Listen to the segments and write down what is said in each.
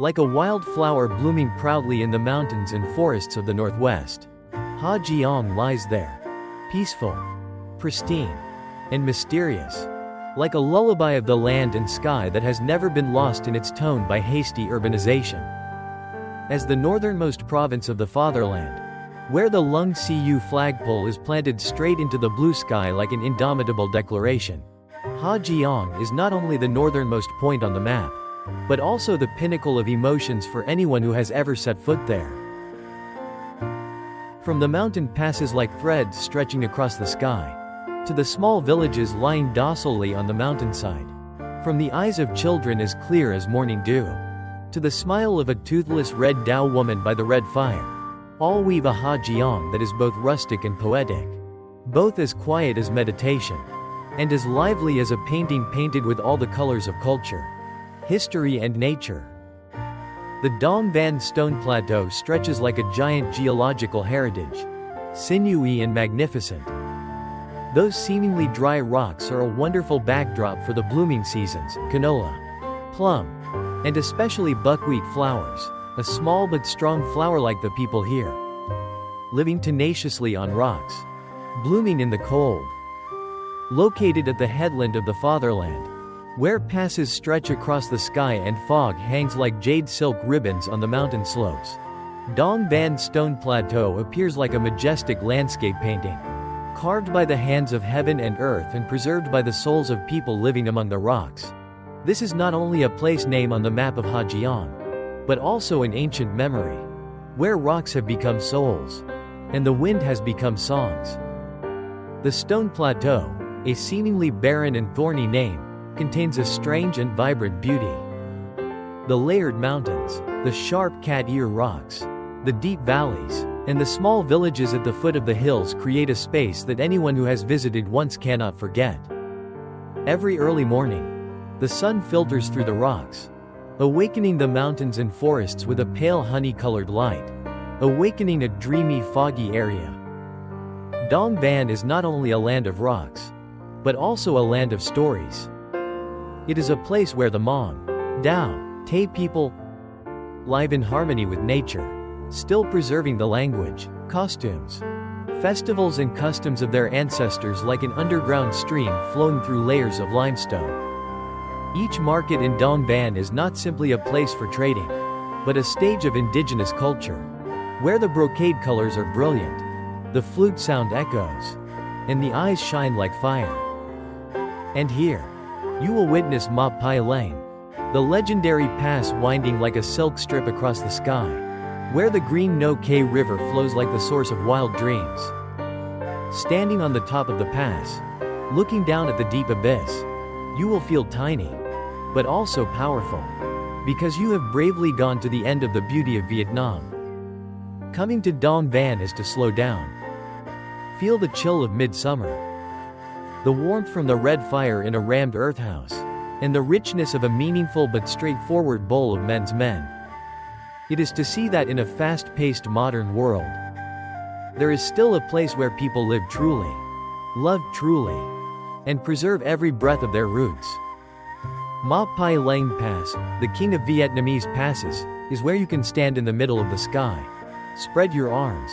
like a wild flower blooming proudly in the mountains and forests of the northwest. Giang lies there, peaceful, pristine, and mysterious, like a lullaby of the land and sky that has never been lost in its tone by hasty urbanization. As the northernmost province of the fatherland, where the Lung Cu flagpole is planted straight into the blue sky like an indomitable declaration, Giang is not only the northernmost point on the map, but also the pinnacle of emotions for anyone who has ever set foot there. From the mountain passes like threads stretching across the sky, to the small villages lying docilely on the mountainside, from the eyes of children as clear as morning dew, to the smile of a toothless red Tao woman by the red fire, all weave a Giang that is both rustic and poetic, both as quiet as meditation, and as lively as a painting painted with all the colors of culture, history and nature. The Dong Van Stone Plateau stretches like a giant geological heritage, sinewy and magnificent. Those seemingly dry rocks are a wonderful backdrop for the blooming seasons, canola, plum, and especially buckwheat flowers, a small but strong flower like the people here, living tenaciously on rocks, blooming in the cold. Located at the headland of the fatherland, where passes stretch across the sky and fog hangs like jade silk ribbons on the mountain slopes, Dong Van Stone Plateau appears like a majestic landscape painting, carved by the hands of heaven and earth and preserved by the souls of people living among the rocks. This is not only a place name on the map of Giang, but also an ancient memory, where rocks have become souls, and the wind has become songs. The Stone Plateau, a seemingly barren and thorny name, contains a strange and vibrant beauty. The layered mountains, the sharp cat-ear rocks, the deep valleys, and the small villages at the foot of the hills create a space that anyone who has visited once cannot forget. Every early morning, the sun filters through the rocks, awakening the mountains and forests with a pale honey-colored light, awakening a dreamy foggy area. Dong Van is not only a land of rocks, but also a land of stories. It is a place where the Hmong, Dao, Tay people live in harmony with nature, still preserving the language, costumes, festivals and customs of their ancestors like an underground stream flowing through layers of limestone. Each market in Dong Van is not simply a place for trading, but a stage of indigenous culture, where the brocade colors are brilliant, the flute sound echoes, and the eyes shine like fire. And here, you will witness Ma Pai Lane, the legendary pass winding like a silk strip across the sky, where the green Nho Que River flows like the source of wild dreams. Standing on the top of the pass, looking down at the deep abyss, you will feel tiny, but also powerful, because you have bravely gone to the end of the beauty of Vietnam. Coming to Dong Van is to slow down. Feel the chill of midsummer, the warmth from the red fire in a rammed earth house, and the richness of a meaningful but straightforward bowl of men's men. It is to see that in a fast-paced modern world, there is still a place where people live truly, love truly, and preserve every breath of their roots. Ma Pai Lang Pass, the king of Vietnamese passes, is where you can stand in the middle of the sky, spread your arms,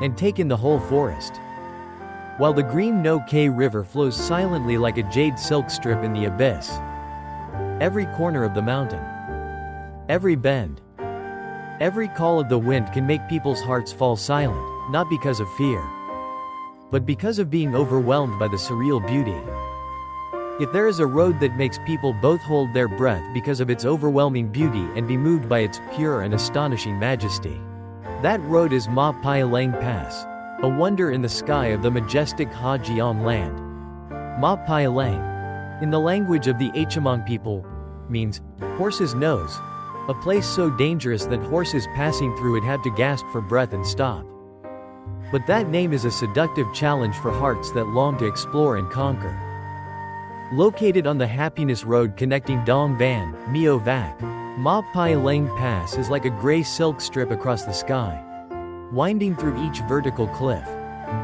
and take in the whole forest, while the green Nho Que River flows silently like a jade silk strip in the abyss. Every corner of the mountain, every bend, every call of the wind can make people's hearts fall silent, not because of fear, but because of being overwhelmed by the surreal beauty. If there is a road that makes people both hold their breath because of its overwhelming beauty and be moved by its pure and astonishing majesty, that road is Ma Pai Lang Pass, a wonder in the sky of the majestic Giang land. Ma Pai Lang, in the language of the Hmong people, means horse's nose, a place so dangerous that horses passing through it had to gasp for breath and stop. But that name is a seductive challenge for hearts that long to explore and conquer. Located on the Happiness Road connecting Dong Van, Mio Vac, Ma Pai Lang Pass is like a gray silk strip across the sky, winding through each vertical cliff,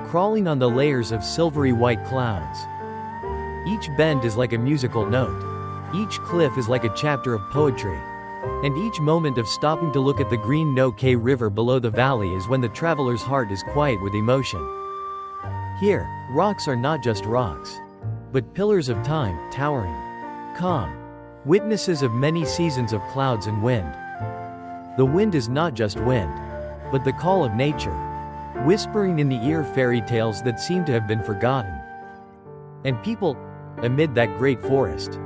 crawling on the layers of silvery white clouds. Each bend is like a musical note. Each cliff is like a chapter of poetry. And each moment of stopping to look at the green Nho Que River below the valley is when the traveler's heart is quiet with emotion. Here, rocks are not just rocks, but pillars of time, towering, calm, witnesses of many seasons of clouds and wind. The wind is not just wind, but the call of nature, whispering in the ear fairy tales that seem to have been forgotten. And people, amid that great forest,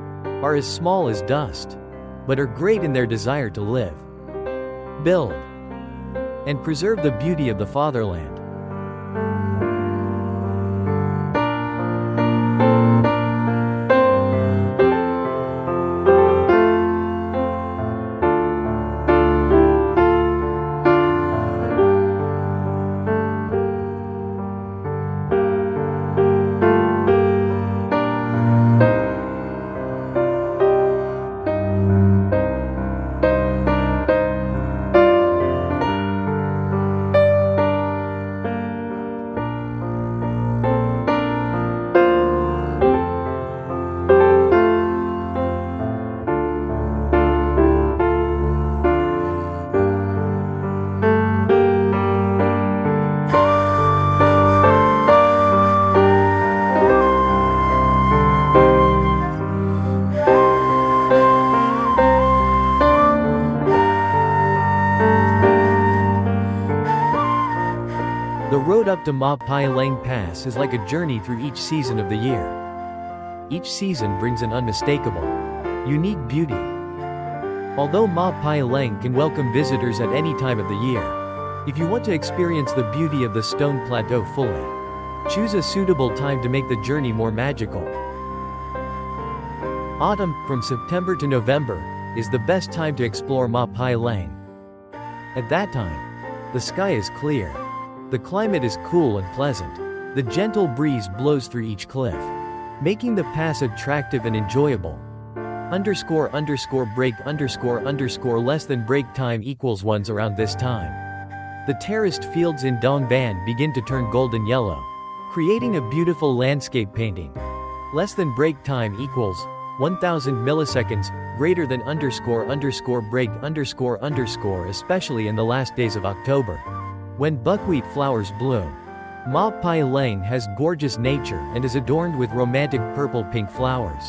are as small as dust, but are great in their desire to live, build, and preserve the beauty of the fatherland. The road up to Ma Pai Lang Pass is like a journey through each season of the year. Each season brings an unmistakable, unique beauty. Although Ma Pai Lang can welcome visitors at any time of the year, if you want to experience the beauty of the Stone Plateau fully, choose a suitable time to make the journey more magical. Autumn, from September to November, is the best time to explore Ma Pai Lang. At that time, the sky is clear. The climate is cool and pleasant. The gentle breeze blows through each cliff, making the pass attractive and enjoyable. __break__ less than break time equals ones around this time. The terraced fields in Dong Van begin to turn golden yellow, creating a beautiful landscape painting. Less than break time equals 1000 milliseconds, greater than __break__ especially in the last days of October, when buckwheat flowers bloom. Ma Pai Lang has gorgeous nature and is adorned with romantic purple-pink flowers.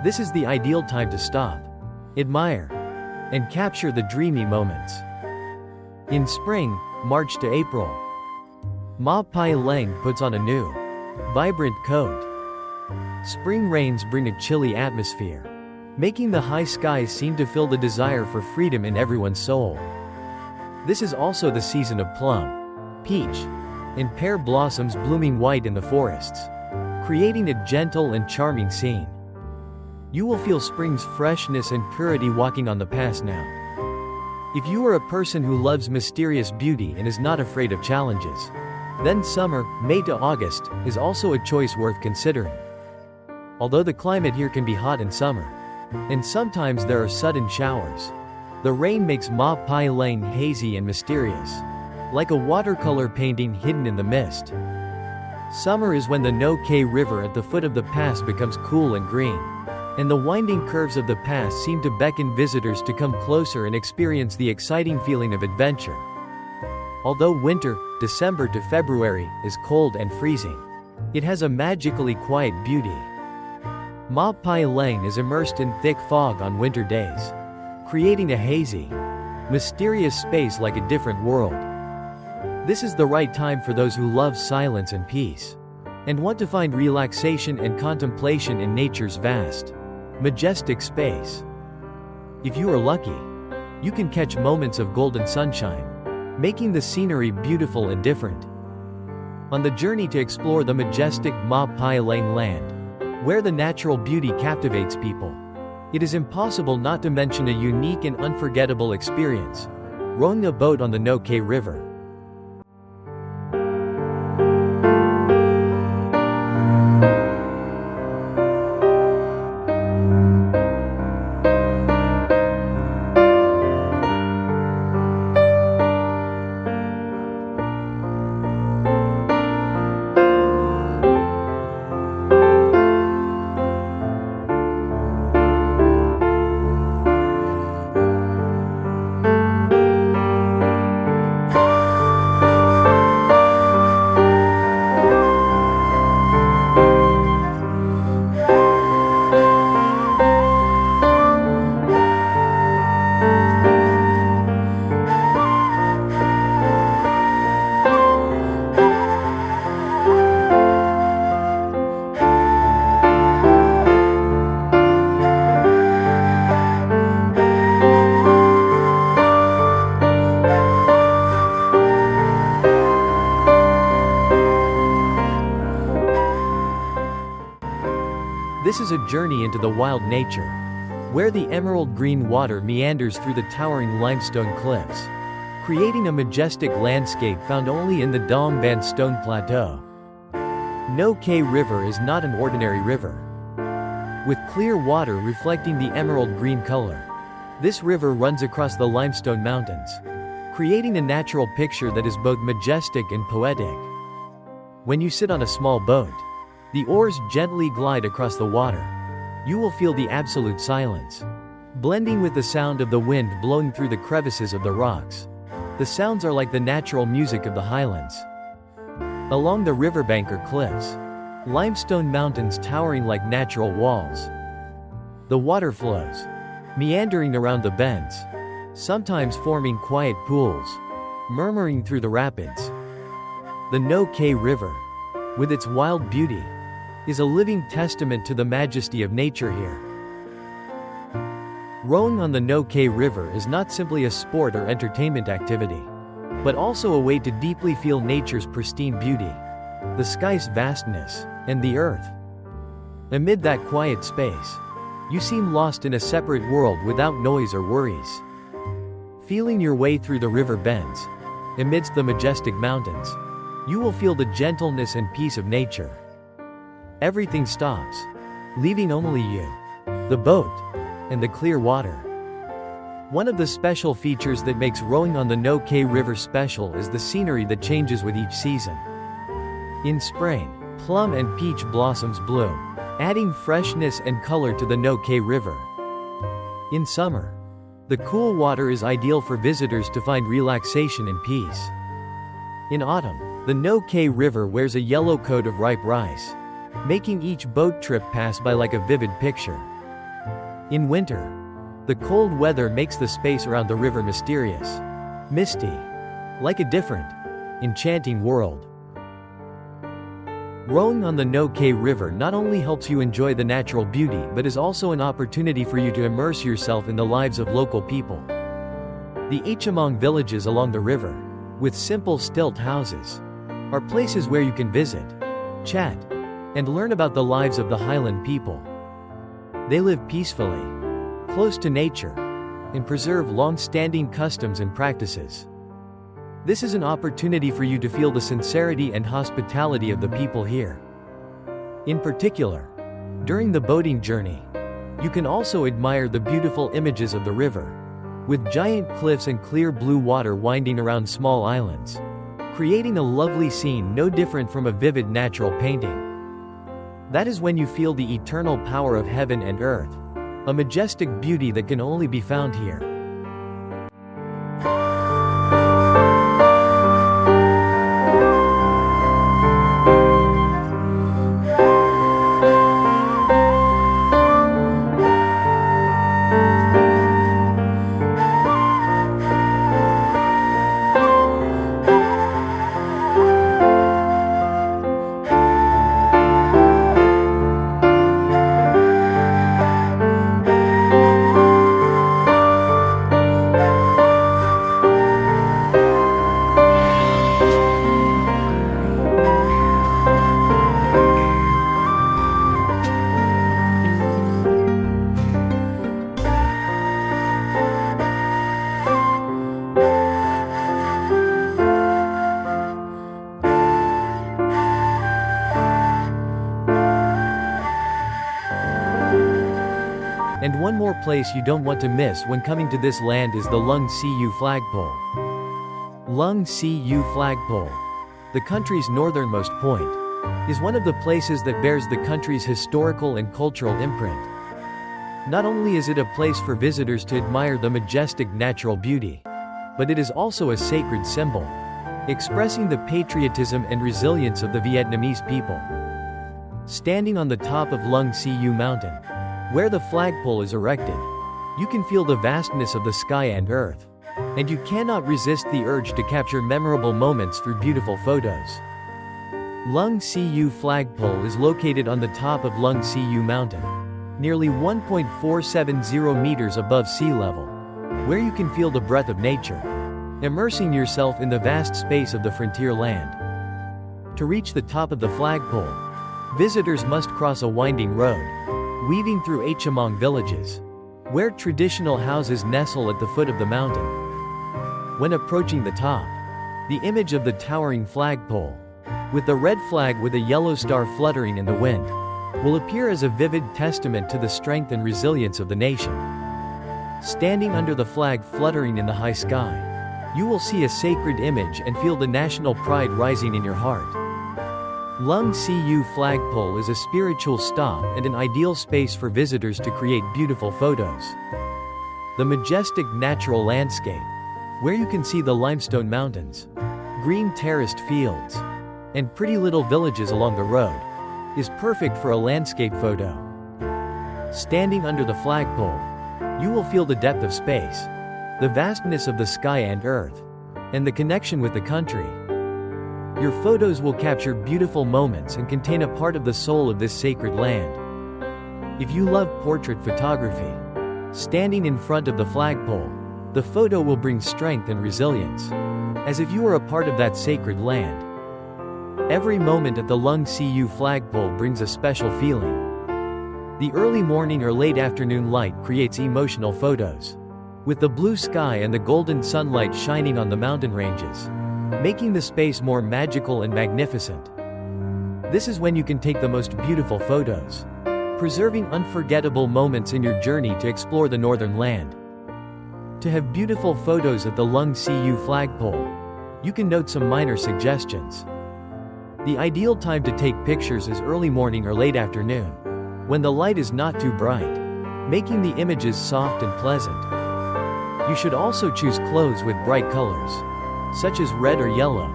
This is the ideal time to stop, admire, and capture the dreamy moments. In spring, March to April, Ma Pai Lang puts on a new, vibrant coat. Spring rains bring a chilly atmosphere, making the high skies seem to fill the desire for freedom in everyone's soul. This is also the season of plum, peach, and pear blossoms blooming white in the forests, creating a gentle and charming scene. You will feel spring's freshness and purity walking on the pass now. If you are a person who loves mysterious beauty and is not afraid of challenges, then summer, May to August, is also a choice worth considering. Although the climate here can be hot in summer, and sometimes there are sudden showers, the rain makes Ma Pai Lang hazy and mysterious, like a watercolor painting hidden in the mist. Summer is when the Nho Que River at the foot of the pass becomes cool and green, and the winding curves of the pass seem to beckon visitors to come closer and experience the exciting feeling of adventure. Although winter, December to February, is cold and freezing, it has a magically quiet beauty. Ma Pai Lang is immersed in thick fog on winter days, creating a hazy, mysterious space like a different world. This is the right time for those who love silence and peace, and want to find relaxation and contemplation in nature's vast, majestic space. If you are lucky, you can catch moments of golden sunshine, making the scenery beautiful and different. On the journey to explore the majestic Ma Pai Lang land, where the natural beauty captivates people, it is impossible not to mention a unique and unforgettable experience: rowing a boat on the Nho Que River. This is a journey into the wild nature, where the emerald green water meanders through the towering limestone cliffs, creating a majestic landscape found only in the Dong Ban Stone Plateau. Nho Que River is not an ordinary river. With clear water reflecting the emerald green color, this river runs across the limestone mountains, creating a natural picture that is both majestic and poetic. When you sit on a small boat, the oars gently glide across the water. You will feel the absolute silence, blending with the sound of the wind blowing through the crevices of the rocks. The sounds are like the natural music of the highlands. Along the riverbank are cliffs, limestone mountains towering like natural walls. The water flows, meandering around the bends, sometimes forming quiet pools, murmuring through the rapids. The Nho Que River, with its wild beauty, is a living testament to the majesty of nature here. Rowing on the Nho Que River is not simply a sport or entertainment activity, but also a way to deeply feel nature's pristine beauty, the sky's vastness, and the earth. Amid that quiet space, you seem lost in a separate world without noise or worries. Feeling your way through the river bends, amidst the majestic mountains, you will feel the gentleness and peace of nature. Everything stops, leaving only you, the boat, and the clear water. One of the special features that makes rowing on the Nho Que River special is the scenery that changes with each season. In spring, plum and peach blossoms bloom, adding freshness and color to the Nho Que River. In summer, the cool water is ideal for visitors to find relaxation and peace. In autumn, the Nho Que River wears a yellow coat of ripe rice, making each boat trip pass by like a vivid picture. In winter, the cold weather makes the space around the river mysterious, misty, like a different, enchanting world. Rowing on the Nho Que River not only helps you enjoy the natural beauty but is also an opportunity for you to immerse yourself in the lives of local people. The Ichamong villages along the river, with simple stilt houses, are places where you can visit, chat, and learn about the lives of the highland people. They live peacefully, close to nature, and preserve long-standing customs and practices. This is an opportunity for you to feel the sincerity and hospitality of the people here. In particular, during the boating journey, you can also admire the beautiful images of the river, with giant cliffs and clear blue water winding around small islands, creating a lovely scene no different from a vivid natural painting. That is when you feel the eternal power of heaven and earth, a majestic beauty that can only be found here. And one more place you don't want to miss when coming to this land is the Lung Cu flagpole. Lung Cu flagpole, the country's northernmost point, is one of the places that bears the country's historical and cultural imprint. Not only is it a place for visitors to admire the majestic natural beauty, but it is also a sacred symbol, expressing the patriotism and resilience of the Vietnamese people. Standing on the top of Lung Cu mountain, where the flagpole is erected, you can feel the vastness of the sky and earth, and you cannot resist the urge to capture memorable moments through beautiful photos. Lung Cu flagpole is located on the top of Lung Cu mountain, nearly 1.470 meters above sea level, where you can feel the breath of nature, immersing yourself in the vast space of the frontier land. To reach the top of the flagpole, visitors must cross a winding road, weaving through Hmong villages, where traditional houses nestle at the foot of the mountain. When approaching the top, the image of the towering flagpole, with the red flag with a yellow star fluttering in the wind, will appear as a vivid testament to the strength and resilience of the nation. Standing under the flag fluttering in the high sky, you will see a sacred image and feel the national pride rising in your heart. Lung Cu flagpole is a spiritual stop and an ideal space for visitors to create beautiful photos. The majestic natural landscape, where you can see the limestone mountains, green terraced fields, and pretty little villages along the road, is perfect for a landscape photo. Standing under the flagpole, you will feel the depth of space, the vastness of the sky and earth, and the connection with the country. Your photos will capture beautiful moments and contain a part of the soul of this sacred land. If you love portrait photography, standing in front of the flagpole, the photo will bring strength and resilience, as if you were a part of that sacred land. Every moment at the Lung Cu flagpole brings a special feeling. The early morning or late afternoon light creates emotional photos, with the blue sky and the golden sunlight shining on the mountain ranges, making the space more magical and magnificent. This is when you can take the most beautiful photos, preserving unforgettable moments in your journey to explore the northern land. To have beautiful photos at the Lung Cu flagpole, you can note some minor suggestions. The ideal time to take pictures is early morning or late afternoon, when the light is not too bright, making the images soft and pleasant. You should also choose clothes with bright colors, such as red or yellow,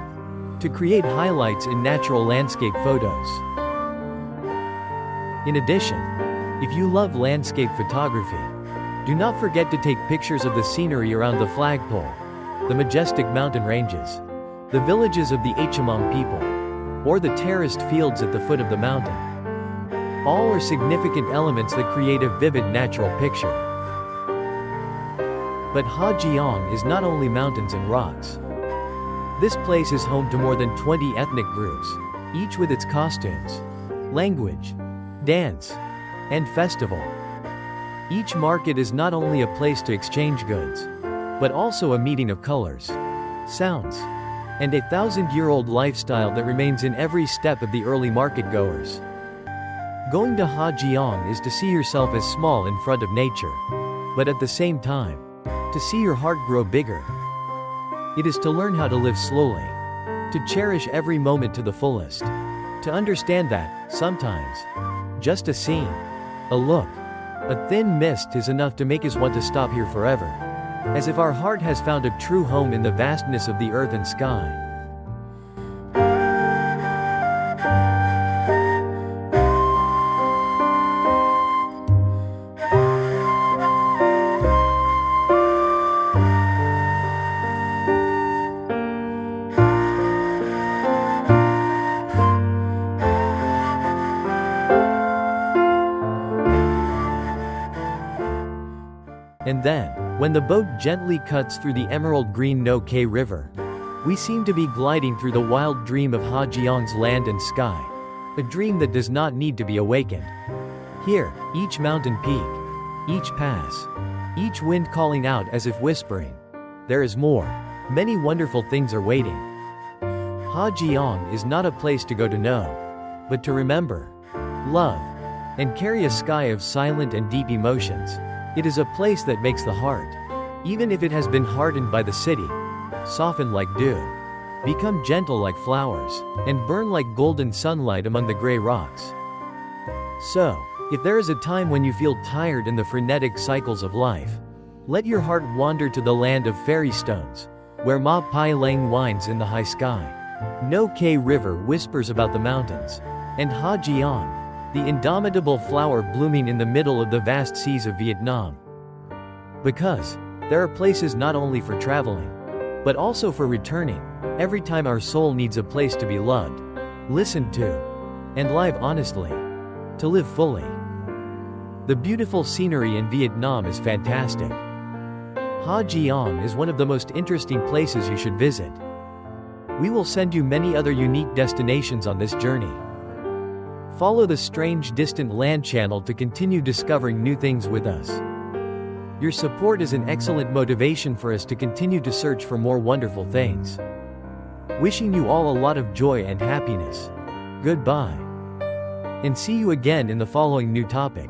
to create highlights in natural landscape photos. In addition, if you love landscape photography, do not forget to take pictures of the scenery around the flagpole, the majestic mountain ranges, the villages of the Hmong people, or the terraced fields at the foot of the mountain. All are significant elements that create a vivid natural picture. But Giang is not only mountains and rocks. This place is home to more than 20 ethnic groups, each with its costumes, language, dance, and festival. Each market is not only a place to exchange goods, but also a meeting of colors, sounds, and a 1,000-year-old lifestyle that remains in every step of the early market goers. Going to Giang is to see yourself as small in front of nature, but at the same time, to see your heart grow bigger. It is to learn how to live slowly, to cherish every moment to the fullest, to understand that, sometimes, just a scene, a look, a thin mist is enough to make us want to stop here forever, as if our heart has found a true home in the vastness of the earth and sky. And then, when the boat gently cuts through the emerald green Nho Que River, we seem to be gliding through the wild dream of Giang's land and sky, a dream that does not need to be awakened. Here, each mountain peak, each pass, each wind calling out as if whispering, there is more. Many wonderful things are waiting. Giang is not a place to go to know, but to remember, love, and carry a sky of silent and deep emotions. It is a place that makes the heart, even if it has been hardened by the city, soften like dew, become gentle like flowers, and burn like golden sunlight among the gray rocks. So, if there is a time when you feel tired in the frenetic cycles of life, let your heart wander to the land of fairy stones, where Ma Pai Lang winds in the high sky. Nho Que River whispers about the mountains, and Giang, the indomitable flower blooming in the middle of the vast seas of Vietnam. Because there are places not only for traveling, but also for returning, every time our soul needs a place to be loved, listened to, and live honestly, to live fully. The beautiful scenery in Vietnam is fantastic. Giang is one of the most interesting places you should visit. We will send you many other unique destinations on this journey. Follow the strange distant land channel to continue discovering new things with us. Your support is an excellent motivation for us to continue to search for more wonderful things. Wishing you all a lot of joy and happiness. Goodbye. And see you again in the following new topic.